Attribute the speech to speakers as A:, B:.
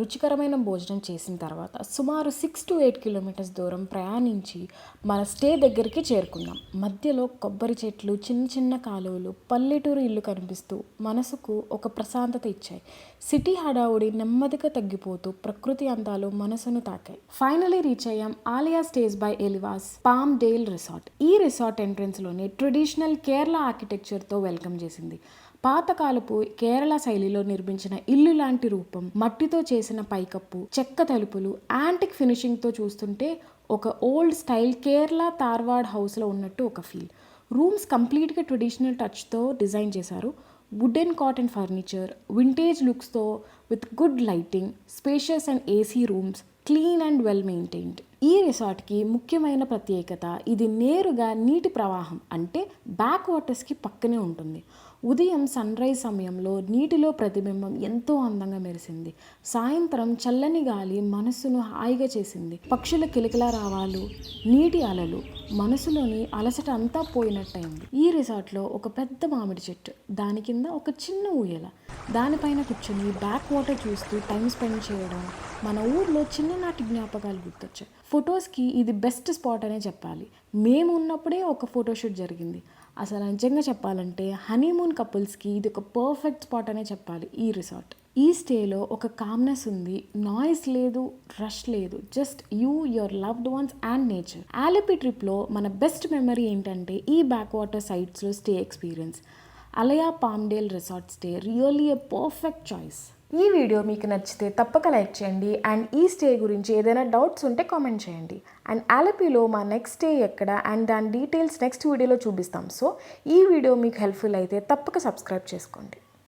A: రుచికరమైన భోజనం చేసిన తర్వాత సుమారు 6 to 8 కిలోమీటర్స్ దూరం ప్రయాణించి మన స్టే దగ్గరికి చేరుకున్నాం. మధ్యలో కొబ్బరి చెట్లు, చిన్న చిన్న కాలువలు, పల్లెటూరు ఇల్లు కనిపిస్తూ మనసుకు ఒక ప్రశాంతత ఇచ్చాయి. సిటీ హడావుడి నెమ్మదిగా తగ్గిపోతూ ప్రకృతి అందాలు మనసును తాకాయి. ఫైనలీ రీచ్ అయ్యాం Alaya stays by Elivaas Palm Dale resort. ఈ రిసార్ట్ ఎంట్రన్స్లోనే ట్రెడిషనల్ కేరళ ఆర్కిటెక్చర్తో వెల్కమ్ చేసింది. పాతకాలపు కేరళ శైలిలో నిర్మించిన ఇల్లు లాంటి రూపం, మట్టితో చేసిన పైకప్పు, చెక్క తలుపులు, యాంటిక్ ఫినిషింగ్తో చూస్తుంటే ఒక ఓల్డ్ స్టైల్ కేరళ తార్వాడ్ హౌస్లో ఉన్నట్టు ఒక ఫీల్. రూమ్స్ కంప్లీట్గా ట్రెడిషనల్ టచ్తో డిజైన్ చేశారు. వుడెన్ కాటన్ ఫర్నిచర్, వింటేజ్ లుక్స్తో with good lighting, spacious and AC rooms, clean and well maintained. ఈ రిసార్ట్కి ముఖ్యమైన ప్రత్యేకత ఇది నేరుగా నీటి ప్రవాహం అంటే బ్యాక్ వాటర్స్కి పక్కనే ఉంటుంది. ఉదయం సన్ రైజ్ సమయంలో నీటిలో ప్రతిబింబం ఎంతో అందంగా మెరిసింది. సాయంత్రం చల్లని గాలి మనస్సును హాయిగా చేసింది. పక్షుల కిలకిలా రావాలు, నీటి అలలు మనసులోని అలసట అంతా పోయినట్టయింది. ఈ రిసార్ట్లో ఒక పెద్ద మామిడి చెట్టు, దాని కింద ఒక చిన్న ఊయల, దానిపైన కూర్చొని బ్యాక్ వాటర్ చూస్తూ టైం స్పెండ్ చేయడం మన ఊర్లో చిన్ననాటి జ్ఞాపకాలు గుర్తొచ్చాయి. ఫొటోస్కి ఇది బెస్ట్ స్పాట్ అనే చెప్పాలి. మేము ఉన్నప్పుడే ఒక ఫోటోషూట్ జరిగింది. అసలు నిజంగా చెప్పాలంటే హనీమూన్ కపుల్స్కి ఇది ఒక పర్ఫెక్ట్ స్పాట్ అనే చెప్పాలి ఈ రిసార్ట్. ఈ స్టేలో ఒక కామ్నెస్ ఉంది. నాయిస్ లేదు, రష్ లేదు, just you, your loved ones and nature. Alleppey ట్రిప్లో మన బెస్ట్ మెమరీ ఏంటంటే ఈ బ్యాక్ వాటర్ సైట్స్లో stay experience. Alaya Palmdale resort stay really a perfect choice. ఈ వీడియో మీకు నచ్చితే తప్పక లైక్ చేయండి అండ్ ఈ స్టే గురించి ఏదైనా డౌట్స్ ఉంటే కామెంట్ చేయండి. అండ్ ఆలపిలో మా నెక్స్ట్ స్టే ఎక్కడ అండ్ దాని డీటెయిల్స్ నెక్స్ట్ వీడియోలో చూపిస్తాం. సో ఈ వీడియో మీకు హెల్ప్ఫుల్ అయితే తప్పక సబ్స్క్రైబ్ చేసుకోండి.